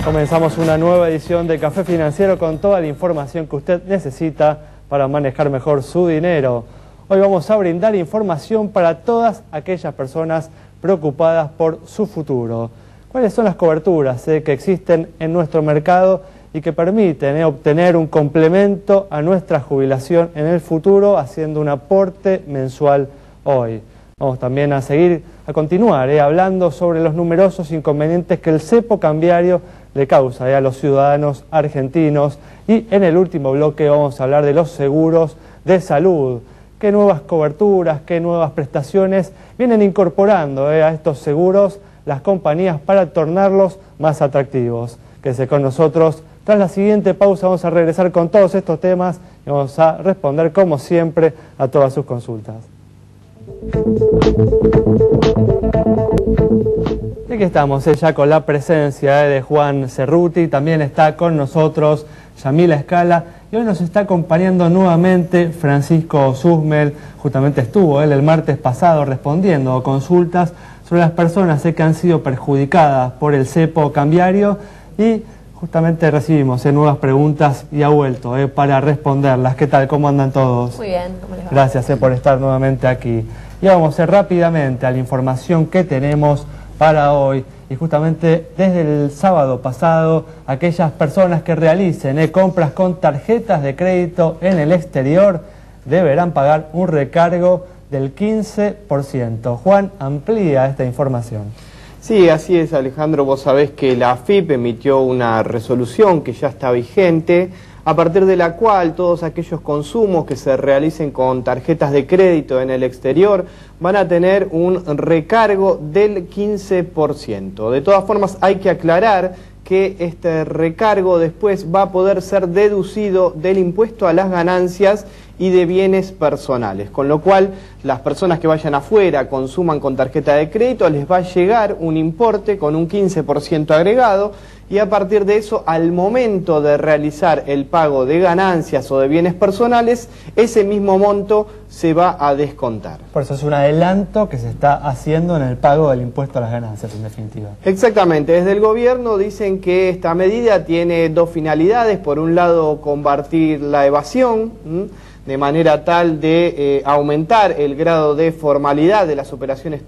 Comenzamos una nueva edición de Café Financiero con toda la información que usted necesita para manejar mejor su dinero. Hoy vamos a brindar información para todas aquellas personas preocupadas por su futuro. ¿Cuáles son las coberturas que existen en nuestro mercado y que permiten obtener un complemento a nuestra jubilación en el futuro haciendo un aporte mensual hoy? Vamos también a continuar hablando sobre los numerosos inconvenientes que el cepo cambiario le causa a los ciudadanos argentinos, y en el último bloque vamos a hablar de los seguros de salud. ¿Qué nuevas coberturas, qué nuevas prestaciones vienen incorporando a estos seguros las compañías para tornarlos más atractivos? Quédese con nosotros. Tras la siguiente pausa vamos a regresar con todos estos temas y vamos a responder como siempre a todas sus consultas. Y aquí estamos ya con la presencia de Juan Cerruti, también está con nosotros Yamila Escala, y hoy nos está acompañando nuevamente Francisco Susmel. Justamente estuvo el martes pasado respondiendo a consultas sobre las personas que han sido perjudicadas por el cepo cambiario, y justamente recibimos nuevas preguntas y ha vuelto para responderlas. ¿Qué tal? ¿Cómo andan todos? Muy bien, ¿cómo les va? Gracias por estar nuevamente aquí. Y vamos rápidamente a la información que tenemos para hoy. Y justamente desde el sábado pasado, aquellas personas que realicen compras con tarjetas de crédito en el exterior deberán pagar un recargo del 15%. Juan, amplía esta información. Sí, así es, Alejandro. Vos sabés que la AFIP emitió una resolución que ya está vigente, a partir de la cual todos aquellos consumos que se realicen con tarjetas de crédito en el exterior van a tener un recargo del 15%. De todas formas, hay que aclarar que este recargo después va a poder ser deducido del impuesto a las ganancias y de bienes personales, con lo cual las personas que vayan afuera, consuman con tarjeta de crédito, les va a llegar un importe con un 15% agregado, y a partir de eso, al momento de realizar el pago de ganancias o de bienes personales, ese mismo monto se va a descontar. Por eso es un adelanto que se está haciendo en el pago del impuesto a las ganancias, en definitiva. Exactamente. Desde el gobierno dicen que esta medida tiene dos finalidades. Por un lado, combatir la evasión, de manera tal de aumentar el grado de formalidad de las operaciones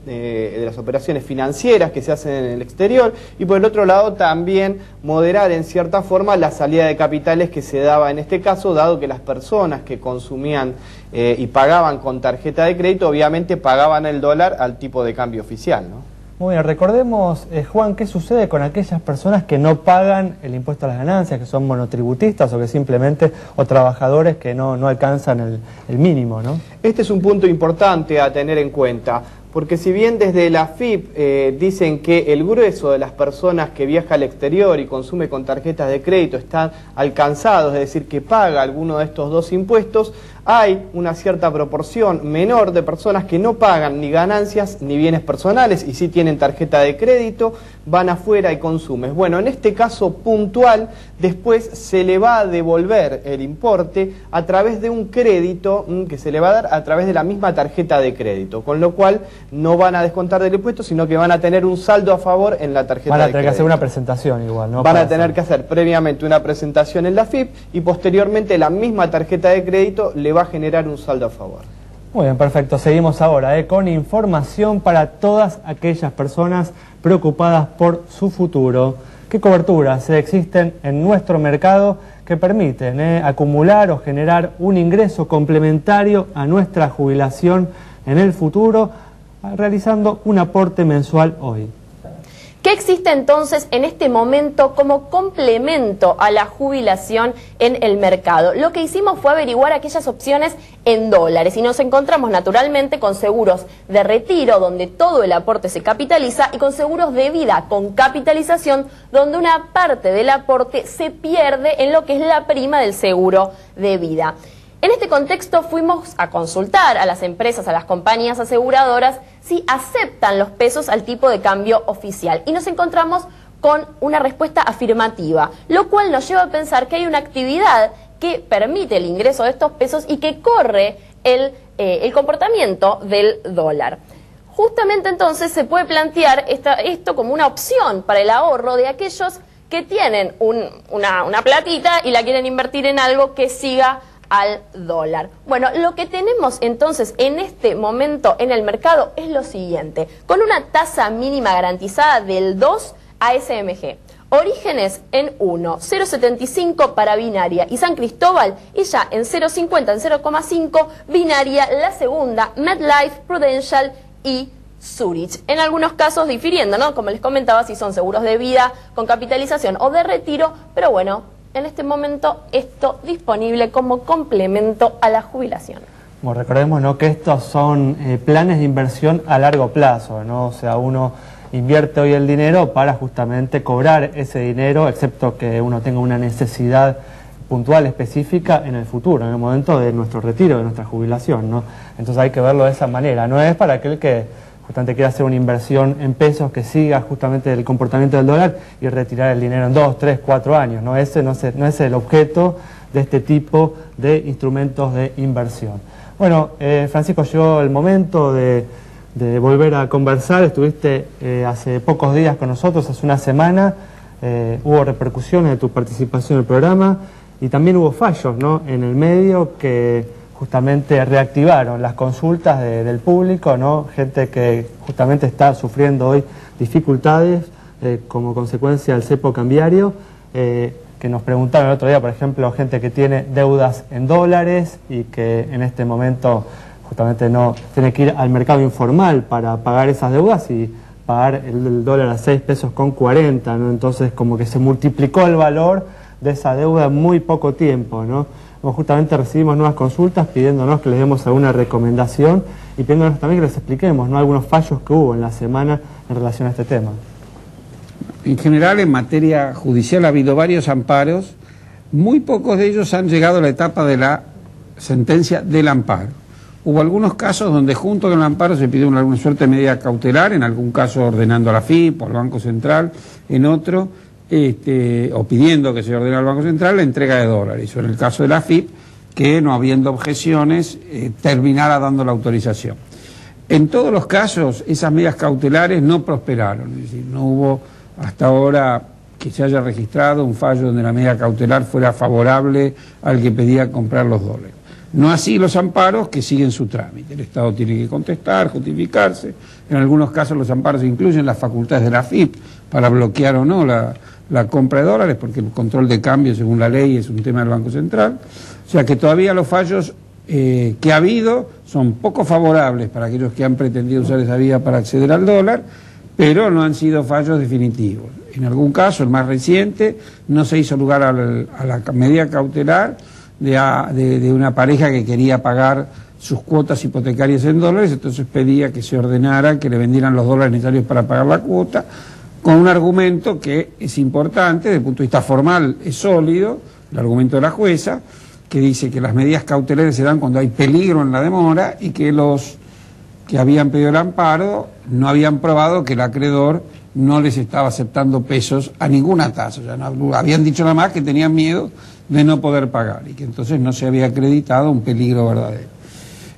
financieras que se hacen en el exterior, y por el otro lado también moderar en cierta forma la salida de capitales que se daba en este caso, dado que las personas que consumían y pagaban con tarjeta de crédito obviamente pagaban el dólar al tipo de cambio oficial, ¿no? Muy bien, recordemos, Juan, ¿qué sucede con aquellas personas que no pagan el impuesto a las ganancias, que son monotributistas o que simplemente, o trabajadores que no alcanzan el mínimo, ¿no? Este es un punto importante a tener en cuenta, porque si bien desde la AFIP dicen que el grueso de las personas que viaja al exterior y consume con tarjetas de crédito están alcanzados, es decir, que paga alguno de estos dos impuestos, hay una cierta proporción menor de personas que no pagan ni ganancias ni bienes personales y sí tienen tarjeta de crédito, van afuera y consumen. Bueno, en este caso puntual, después se le va a devolver el importe a través de un crédito que se le va a dar a través de la misma tarjeta de crédito, con lo cual no van a descontar del impuesto, sino que van a tener un saldo a favor en la tarjeta de crédito. Van a tener que hacer una presentación igual, ¿no? Van a tener que hacer previamente una presentación en la AFIP y posteriormente la misma tarjeta de crédito le va a generar un saldo a favor. Muy bien, perfecto. Seguimos ahora con información para todas aquellas personas preocupadas por su futuro. ¿Qué coberturas existen en nuestro mercado que permiten acumular o generar un ingreso complementario a nuestra jubilación en el futuro, realizando un aporte mensual hoy? ¿Qué existe entonces en este momento como complemento a la jubilación en el mercado? Lo que hicimos fue averiguar aquellas opciones en dólares y nos encontramos naturalmente con seguros de retiro, donde todo el aporte se capitaliza, y con seguros de vida con capitalización, donde una parte del aporte se pierde en lo que es la prima del seguro de vida. En este contexto fuimos a consultar a las empresas, a las compañías aseguradoras, si aceptan los pesos al tipo de cambio oficial, y nos encontramos con una respuesta afirmativa, lo cual nos lleva a pensar que hay una actividad que permite el ingreso de estos pesos y que corre el comportamiento del dólar. justamente entonces se puede plantear esto como una opción para el ahorro de aquellos que tienen una platita y la quieren invertir en algo que siga al dólar. Bueno, lo que tenemos entonces en este momento en el mercado es lo siguiente, con una tasa mínima garantizada del 2 ASMG. Orígenes en 1, 0,75 para Binaria y San Cristóbal, y ya en 0,50, en 0,5 Binaria, la segunda, MetLife, Prudential y Zurich. En algunos casos difiriendo, ¿no? Como les comentaba, si son seguros de vida con capitalización o de retiro, pero bueno, en este momento esto disponible como complemento a la jubilación. Bueno, recordemos, ¿no?, que estos son planes de inversión a largo plazo, ¿no? O sea, uno invierte hoy el dinero para justamente cobrar ese dinero, excepto que uno tenga una necesidad puntual específica en el futuro, en el momento de nuestro retiro, de nuestra jubilación, ¿no? Entonces hay que verlo de esa manera. No es para aquel que justamente quiera hacer una inversión en pesos que siga justamente el comportamiento del dólar y retirar el dinero en 2, 3, 4 años, ¿no? Ese no es el objeto de este tipo de instrumentos de inversión. Bueno, Francisco, llegó el momento de volver a conversar. Estuviste hace pocos días con nosotros, hace una semana, hubo repercusiones de tu participación en el programa y también hubo fallos, ¿no?, en el medio que justamente reactivaron las consultas del público, ¿no? Gente que justamente está sufriendo hoy dificultades como consecuencia del cepo cambiario, que nos preguntaron el otro día, por ejemplo, gente que tiene deudas en dólares y que en este momento justamente no tiene que ir al mercado informal para pagar esas deudas y pagar el dólar a 6 pesos con 40, ¿no? Entonces como que se multiplicó el valor de esa deuda en muy poco tiempo, ¿no? Justamente recibimos nuevas consultas pidiéndonos que les demos alguna recomendación y pidiéndonos también que les expliquemos, ¿no?, algunos fallos que hubo en la semana en relación a este tema. En general, en materia judicial ha habido varios amparos, muy pocos de ellos han llegado a la etapa de la sentencia del amparo. Hubo algunos casos donde junto con el amparo se pidió alguna suerte de medida cautelar, en algún caso ordenando a la FIP o al Banco Central, en otro o pidiendo que se ordene al Banco Central la entrega de dólares. O en el caso de la FIP, que no habiendo objeciones, terminara dando la autorización. En todos los casos, esas medidas cautelares no prosperaron, es decir, no hubo hasta ahora que se haya registrado un fallo donde la medida cautelar fuera favorable al que pedía comprar los dólares. No así los amparos, que siguen su trámite. El Estado tiene que contestar, justificarse. En algunos casos los amparos incluyen las facultades de la FIP para bloquear o no la compra de dólares, porque el control de cambio, según la ley, es un tema del Banco Central. O sea que todavía los fallos que ha habido son poco favorables para aquellos que han pretendido usar esa vía para acceder al dólar, pero no han sido fallos definitivos. En algún caso, el más reciente, no se hizo lugar a la medida cautelar de una pareja que quería pagar sus cuotas hipotecarias en dólares, entonces pedía que se ordenara que le vendieran los dólares necesarios para pagar la cuota, con un argumento que es importante, desde el punto de vista formal es sólido, el argumento de la jueza, que dice que las medidas cautelares se dan cuando hay peligro en la demora y que los que habían pedido el amparo no habían probado que el acreedor no les estaba aceptando pesos a ninguna tasa, o sea, no, habían dicho nada más que tenían miedo de no poder pagar y que entonces no se había acreditado un peligro verdadero.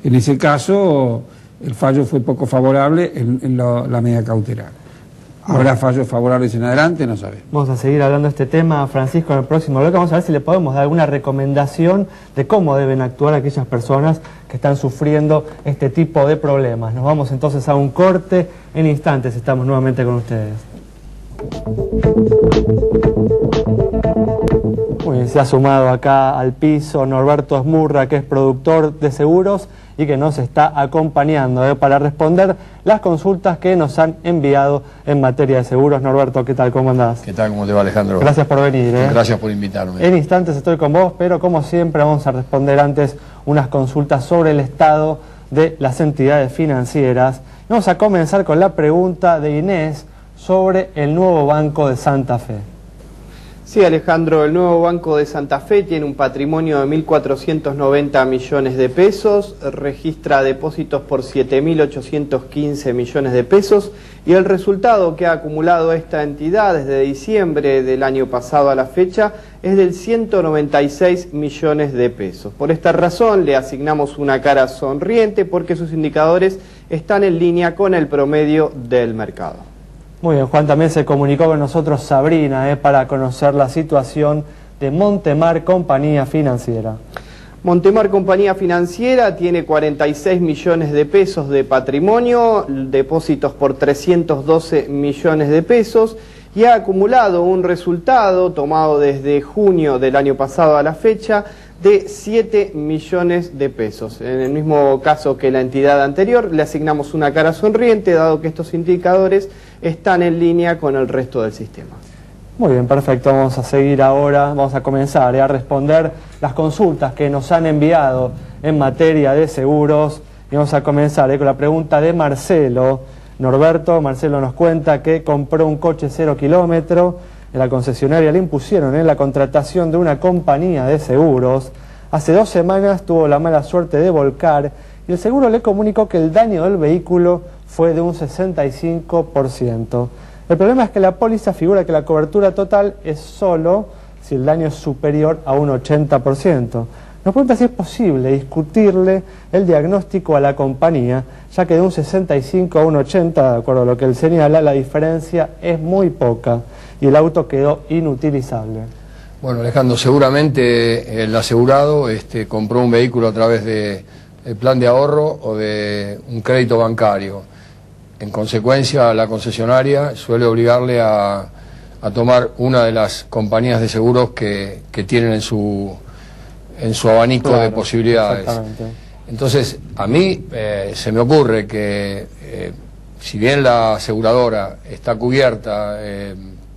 En ese caso, el fallo fue poco favorable en la medida cautelar. ¿Habrá fallos favorables en adelante? No sabemos. Vamos a seguir hablando de este tema, Francisco, en el próximo bloque. Vamos a ver si le podemos dar alguna recomendación de cómo deben actuar aquellas personas que están sufriendo este tipo de problemas. Nos vamos entonces a un corte. En instantes estamos nuevamente con ustedes. Muy bien, se ha sumado acá al piso Norberto Esmurra, que es productor de seguros y que nos está acompañando para responder las consultas que nos han enviado en materia de seguros. Norberto, ¿qué tal? ¿Cómo andás? ¿Qué tal? ¿Cómo te va, Alejandro? Gracias por venir. Gracias por invitarme. En instantes estoy con vos, pero como siempre vamos a responder antes unas consultas sobre el estado de las entidades financieras. Vamos a comenzar con la pregunta de Inés sobre el nuevo Banco de Santa Fe. Sí, Alejandro, el nuevo Banco de Santa Fe tiene un patrimonio de 1.490 millones de pesos, registra depósitos por 7.815 millones de pesos y el resultado que ha acumulado esta entidad desde diciembre del año pasado a la fecha es del 196 millones de pesos. Por esta razón le asignamos una cara sonriente porque sus indicadores están en línea con el promedio del mercado. Muy bien, Juan, también se comunicó con nosotros Sabrina para conocer la situación de Montemar Compañía Financiera. Montemar Compañía Financiera tiene 46 millones de pesos de patrimonio, depósitos por 312 millones de pesos y ha acumulado un resultado tomado desde junio del año pasado a la fecha de 7 millones de pesos. En el mismo caso que la entidad anterior, le asignamos una cara sonriente, dado que estos indicadores están en línea con el resto del sistema. Muy bien, perfecto. Vamos a seguir ahora, vamos a comenzar a responder las consultas que nos han enviado en materia de seguros. Y vamos a comenzar con la pregunta de Marcelo. Marcelo nos cuenta que compró un coche 0 kilómetro. En la concesionaria le impusieron en la contratación de una compañía de seguros. Hace 2 semanas tuvo la mala suerte de volcar y el seguro le comunicó que el daño del vehículo fue de un 65%. El problema es que la póliza figura que la cobertura total es solo si el daño es superior a un 80%. Nos pregunta si es posible discutirle el diagnóstico a la compañía, ya que de un 65 a un 80, de acuerdo a lo que él señala, la diferencia es muy poca y el auto quedó inutilizable. Bueno, Alejandro, seguramente el asegurado compró un vehículo a través del plan de ahorro o de un crédito bancario. En consecuencia, la concesionaria suele obligarle a tomar una de las compañías de seguros que tienen en su abanico de posibilidades. Entonces, a mí se me ocurre que si bien la aseguradora está cubierta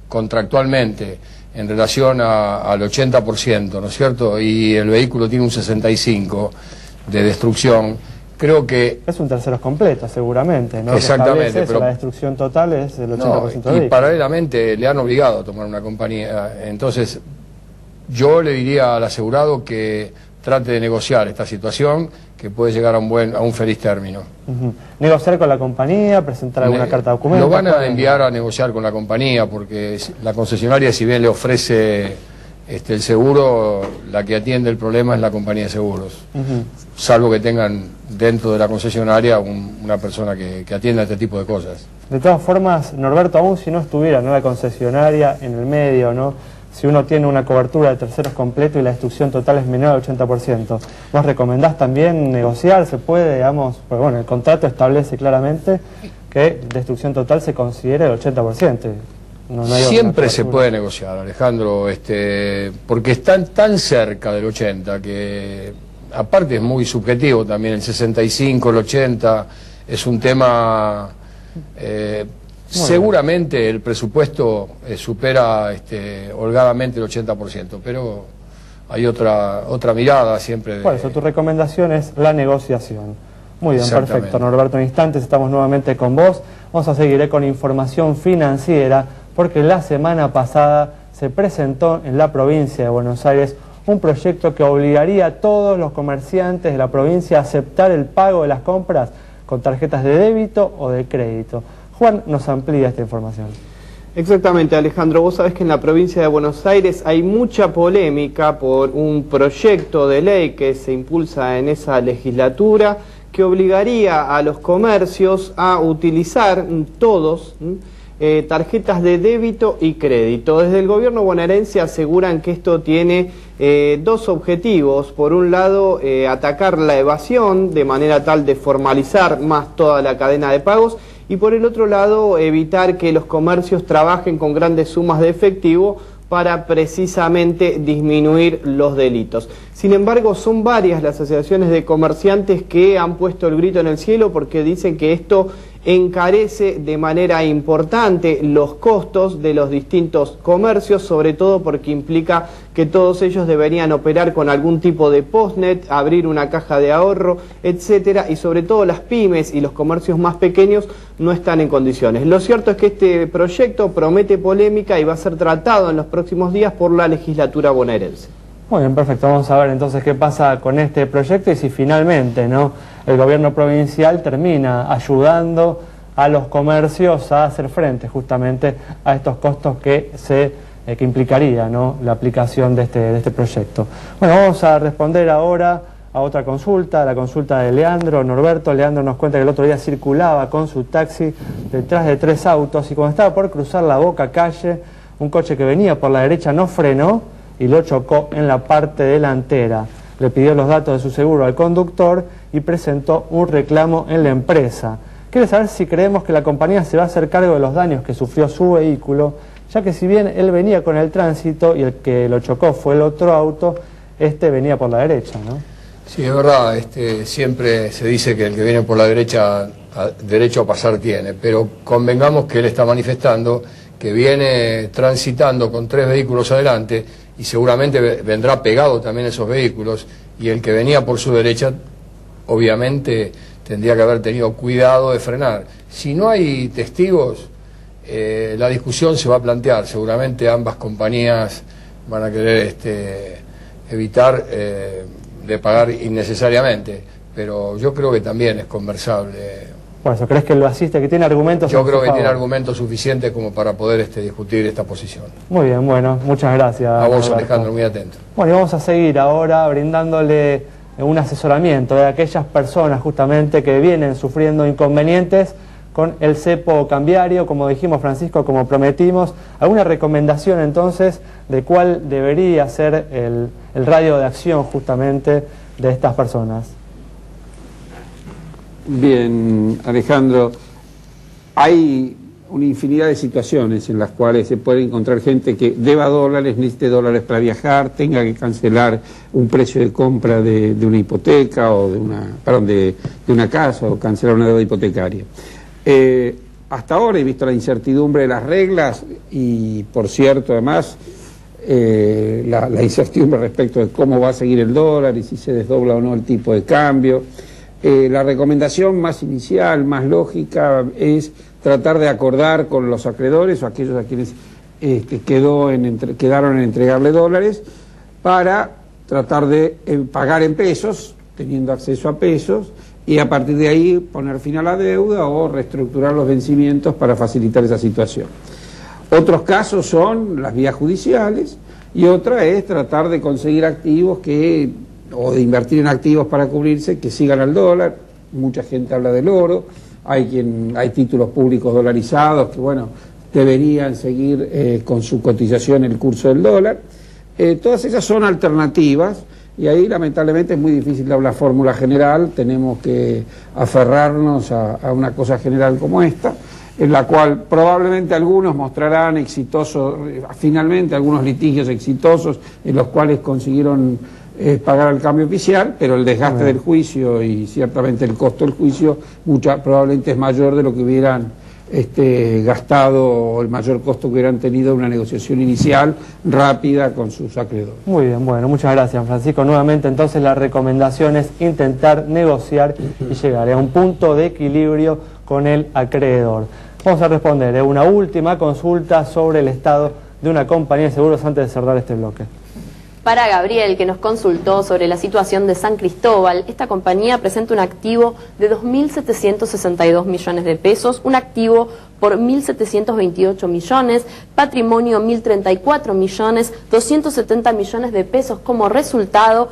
contractualmente en relación al 80%, ¿no es cierto?, y el vehículo tiene un 65% de destrucción, creo que... Es un terceros completo, seguramente, ¿no? Exactamente. Pero la destrucción total es el 80% de y paralelamente le han obligado a tomar una compañía. Entonces, yo le diría al asegurado que trate de negociar esta situación, que puede llegar a un feliz término. Negociar con la compañía, presentar alguna carta de documento. Lo van a enviar a negociar con la compañía, porque la concesionaria, si bien le ofrece el seguro, la que atiende el problema es la compañía de seguros. Salvo que tengan dentro de la concesionaria una persona que atienda este tipo de cosas. De todas formas, Norberto, aún si no estuviera la concesionaria en el medio, ¿no?, si uno tiene una cobertura de terceros completo y la destrucción total es menor al 80%, ¿vos recomendás también negociar? ¿Se puede, digamos? Porque bueno, el contrato establece claramente que destrucción total se considera el 80%. No siempre se puede negociar, Alejandro, porque están tan cerca del 80% que, aparte es muy subjetivo también, el 65, el 80, es un tema... seguramente el presupuesto supera holgadamente el 80%, pero hay otra mirada siempre. Por eso tu recomendación es la negociación. Muy bien, perfecto, Norberto. En instantes estamos nuevamente con vos. Vamos a seguir con información financiera, porque la semana pasada se presentó en la provincia de Buenos Aires un proyecto que obligaría a todos los comerciantes de la provincia a aceptar el pago de las compras con tarjetas de débito o de crédito. Juan nos amplía esta información. Exactamente, Alejandro. Vos sabés que en la provincia de Buenos Aires hay mucha polémica por un proyecto de ley que se impulsa en esa legislatura que obligaría a los comercios a utilizar todos tarjetas de débito y crédito. Desde el gobierno bonaerense aseguran que esto tiene 2 objetivos. Por un lado, atacar la evasión de manera tal de formalizar más toda la cadena de pagos, y por el otro lado evitar que los comercios trabajen con grandes sumas de efectivo para precisamente disminuir los delitos. Sin embargo, son varias las asociaciones de comerciantes que han puesto el grito en el cielo porque dicen que esto encarece de manera importante los costos de los distintos comercios, sobre todo porque implica que todos ellos deberían operar con algún tipo de postnet, abrir una caja de ahorro, etcétera, y sobre todo las pymes y los comercios más pequeños no están en condiciones. Lo cierto es que este proyecto promete polémica y va a ser tratado en los próximos días por la legislatura bonaerense. Muy bien, perfecto. Vamos a ver entonces qué pasa con este proyecto y si finalmente, ¿no?, el gobierno provincial termina ayudando a los comercios a hacer frente justamente a estos costos que implicaría, ¿no?, la aplicación de este proyecto. Bueno, vamos a responder ahora a otra consulta, la consulta de Leandro Norberto. Leandro nos cuenta que el otro día circulaba con su taxi detrás de 3 autos y cuando estaba por cruzar la Boca Calle, un coche que venía por la derecha no frenó y lo chocó en la parte delantera. Le pidió los datos de su seguro al conductor y presentó un reclamo en la empresa. Quiere saber si creemos que la compañía se va a hacer cargo de los daños que sufrió su vehículo, ya que si bien él venía con el tránsito y el que lo chocó fue el otro auto, este venía por la derecha, ¿no? Sí, es verdad, siempre se dice que el que viene por la derecha derecho a pasar tiene, pero convengamos que él está manifestando que viene transitando con 3 vehículos adelante y seguramente vendrá pegado también esos vehículos, y el que venía por su derecha obviamente tendría que haber tenido cuidado de frenar. Si no hay testigos, la discusión se va a plantear, seguramente ambas compañías van a querer evitar de pagar innecesariamente, pero yo creo que también es conversable. Por eso, ¿crees que lo asiste, que tiene argumentos? Yo creo que tiene argumentos suficientes como para poder discutir esta posición. Muy bien, bueno, muchas gracias. A vos, Alberto. Alejandro, muy atento. Bueno, y vamos a seguir ahora brindándole un asesoramiento de aquellas personas justamente que vienen sufriendo inconvenientes con el cepo cambiario, como dijimos, Francisco, como prometimos. ¿Alguna recomendación entonces de cuál debería ser el radio de acción justamente de estas personas? Bien, Alejandro, hay una infinidad de situaciones en las cuales se puede encontrar gente que deba dólares, necesite dólares para viajar, tenga que cancelar un precio de compra de una hipoteca o de una casa, o cancelar una deuda hipotecaria. Hasta ahora he visto la incertidumbre de las reglas y, por cierto, además la incertidumbre respecto de cómo va a seguir el dólar y si se desdobla o no el tipo de cambio. La recomendación más inicial, más lógica, es tratar de acordar con los acreedores o aquellos a quienes quedaron en entregarle dólares para tratar de pagar en pesos, teniendo acceso a pesos, y a partir de ahí poner fin a la deuda o reestructurar los vencimientos para facilitar esa situación. Otros casos son las vías judiciales y otra es tratar de conseguir activos o de invertir en activos para cubrirse que sigan al dólar. Mucha gente habla del oro, hay títulos públicos dolarizados que, bueno, deberían seguir con su cotización el curso del dólar. Todas esas son alternativas y ahí lamentablemente es muy difícil dar una fórmula general. Tenemos que aferrarnos a una cosa general como esta, en la cual probablemente algunos mostrarán exitosos, finalmente algunos litigios exitosos en los cuales consiguieron pagar el cambio oficial, pero el desgaste del juicio y ciertamente el costo del juicio probablemente es mayor de lo que hubieran gastado, o el mayor costo que hubieran tenido una negociación inicial rápida con sus acreedores. Muy bien, bueno, muchas gracias, Francisco. Nuevamente entonces la recomendación es intentar negociar y llegar a un punto de equilibrio con el acreedor. Vamos a responder una última consulta sobre el estado de una compañía de seguros antes de cerrar este bloque. Para Gabriel, que nos consultó sobre la situación de San Cristóbal, esta compañía presenta un activo de 2.762 millones de pesos, un activo por 1.728 millones, patrimonio 1.034 millones, 270 millones de pesos como resultado,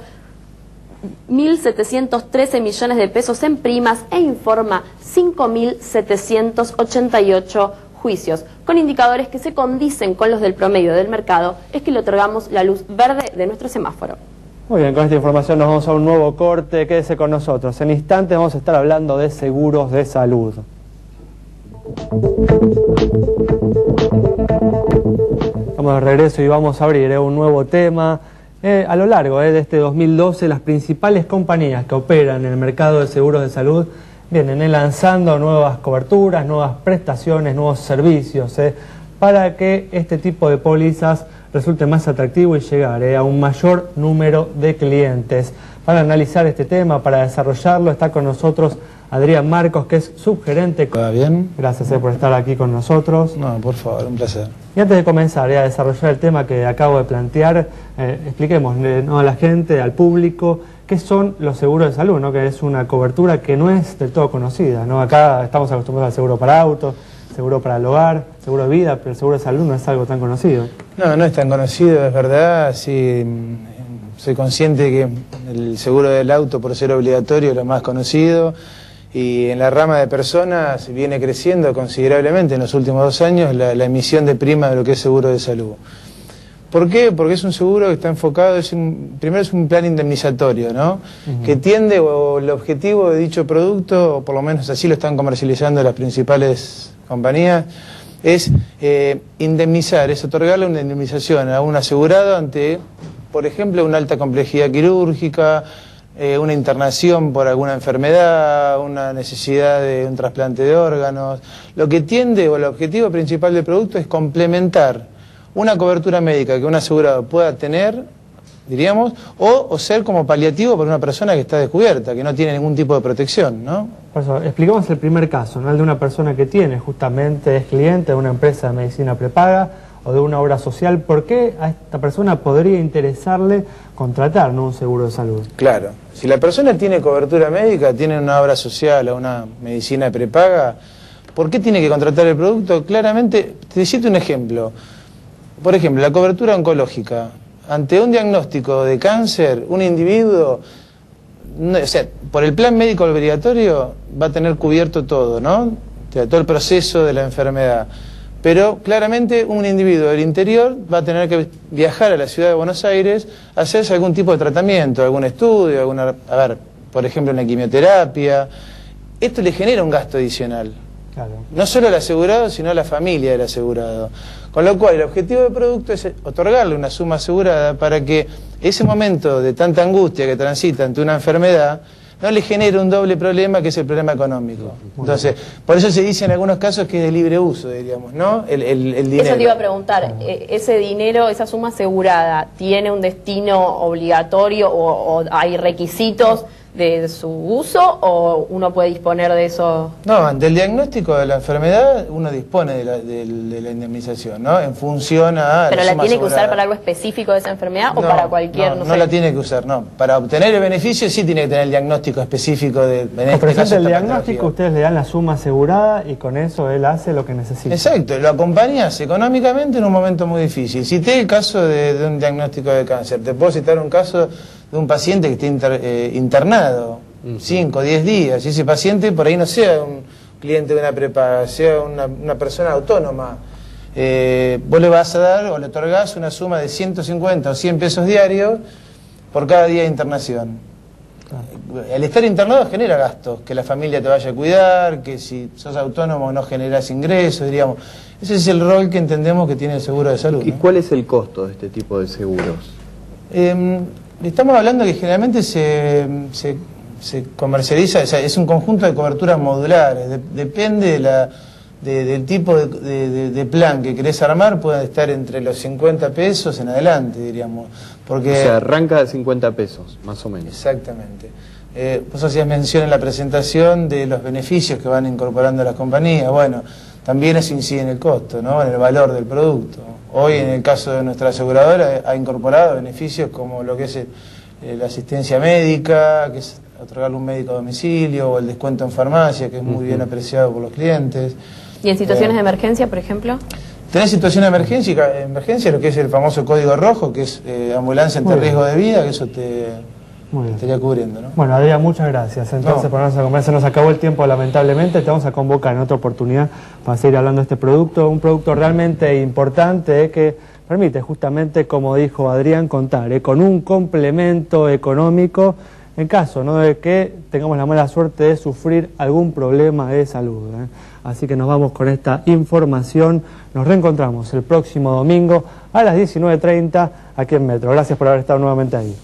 1.713 millones de pesos en primas e informa 5.788 juicios. Con indicadores que se condicen con los del promedio del mercado, es que le otorgamos la luz verde de nuestro semáforo. Muy bien, con esta información nos vamos a un nuevo corte. Quédese con nosotros. En instantes vamos a estar hablando de seguros de salud. Estamos de regreso y vamos a abrir un nuevo tema. A lo largo de este 2012, las principales compañías que operan en el mercado de seguros de salud vienen lanzando nuevas coberturas, nuevas prestaciones, nuevos servicios para que este tipo de pólizas resulte más atractivo y llegar a un mayor número de clientes. Para analizar este tema, para desarrollarlo, está con nosotros Adrián Marcos, que es subgerente. ¿Todo bien? Gracias por estar aquí con nosotros. No, por favor, un placer. Y antes de comenzar a desarrollar el tema que acabo de plantear, expliquemos a la gente, al público, qué son los seguros de salud, ¿no? Que es una cobertura que no es del todo conocida, ¿no? Acá estamos acostumbrados al seguro para autos, seguro para el hogar, seguro de vida, pero el seguro de salud no es algo tan conocido. No, no es tan conocido, es verdad. Sí, soy consciente que el seguro del auto, por ser obligatorio, es lo más conocido, y en la rama de personas viene creciendo considerablemente en los últimos 2 años la emisión de prima de lo que es seguro de salud. ¿Por qué? Porque es un seguro que está enfocado, primero es un plan indemnizatorio, ¿no? Que tiende, o el objetivo de dicho producto, o por lo menos así lo están comercializando las principales compañías, es indemnizar, es otorgarle una indemnización a un asegurado ante, por ejemplo, una alta complejidad quirúrgica, una internación por alguna enfermedad, una necesidad de un trasplante de órganos. Lo que tiende, o el objetivo principal del producto, es complementar una cobertura médica que un asegurado pueda tener, diríamos, o ser como paliativo para una persona que está descubierta, que no tiene ningún tipo de protección, ¿no? Por eso, expliquemos el primer caso, ¿no? El de una persona que tiene, justamente es cliente de una empresa de medicina prepaga o de una obra social. ¿Por qué a esta persona podría interesarle contratar, ¿no?, un seguro de salud? Claro, si la persona tiene cobertura médica, tiene una obra social o una medicina prepaga, ¿por qué tiene que contratar el producto? Claramente, te cito un ejemplo. Por ejemplo, la cobertura oncológica. Ante un diagnóstico de cáncer, un individuo, o sea, por el plan médico obligatorio va a tener cubierto todo, ¿no? O sea, todo el proceso de la enfermedad. Pero claramente un individuo del interior va a tener que viajar a la ciudad de Buenos Aires a hacerse algún tipo de tratamiento, algún estudio, por ejemplo, una quimioterapia. Esto le genera un gasto adicional. Claro. No solo al asegurado, sino a la familia del asegurado. Con lo cual, el objetivo del producto es otorgarle una suma asegurada para que ese momento de tanta angustia que transita ante una enfermedad no le genere un doble problema, que es el problema económico. Entonces, por eso se dice en algunos casos que es de libre uso, diríamos, ¿no? El dinero. Eso te iba a preguntar, ese dinero, esa suma asegurada, ¿tiene un destino obligatorio o hay requisitos de su uso, o uno puede disponer de eso? No, ante el diagnóstico de la enfermedad uno dispone de la indemnización, ¿no? En función a... ¿Pero la tiene que usar para algo específico de esa enfermedad o para cualquier...? No la tiene que usar, no. Para obtener el beneficio sí tiene que tener el diagnóstico específico de... Presenta el diagnóstico, ustedes le dan la suma asegurada y con eso él hace lo que necesita. Exacto, lo acompañas económicamente en un momento muy difícil. Cité el caso de un diagnóstico de cáncer. Te puedo citar un caso de un paciente que está internado 5 o 10 días, y ese paciente por ahí no sea un cliente de una prepaga, sea una persona autónoma. Vos le vas a dar o le otorgás una suma de 150 o 100 pesos diarios por cada día de internación. El estar internado genera gastos, que la familia te vaya a cuidar, que si sos autónomo no generás ingresos, diríamos. Ese es el rol que entendemos que tiene el seguro de salud, ¿Y ¿no? cuál es el costo de este tipo de seguros? Estamos hablando que generalmente se comercializa, o sea, es un conjunto de coberturas modulares, depende del tipo de plan que querés armar, puede estar entre los 50 pesos en adelante, diríamos. Porque, o sea, arranca de 50 pesos, más o menos. Exactamente. Vos hacías mención en la presentación de los beneficios que van incorporando las compañías. Bueno, también eso incide en el costo, ¿no?, en el valor del producto. Hoy, en el caso de nuestra aseguradora, ha incorporado beneficios como lo que es la asistencia médica, que es otorgarle un médico a domicilio, o el descuento en farmacia, que es muy bien apreciado por los clientes. ¿Y en situaciones de emergencia, por ejemplo? Tenés situación de emergencia, lo que es el famoso código rojo, que es ambulancia ante riesgo de vida, que eso te estaría cubriendo, ¿no? Bueno, Adrián, muchas gracias. Entonces, por a conversar, se nos acabó el tiempo, lamentablemente. Te vamos a convocar en otra oportunidad para seguir hablando de este producto. Un producto realmente importante que permite justamente, como dijo Adrián, contar con un complemento económico en caso, ¿no?, de que tengamos la mala suerte de sufrir algún problema de salud. Así que nos vamos con esta información. Nos reencontramos el próximo domingo a las 19:30 aquí en Metro. Gracias por haber estado nuevamente ahí.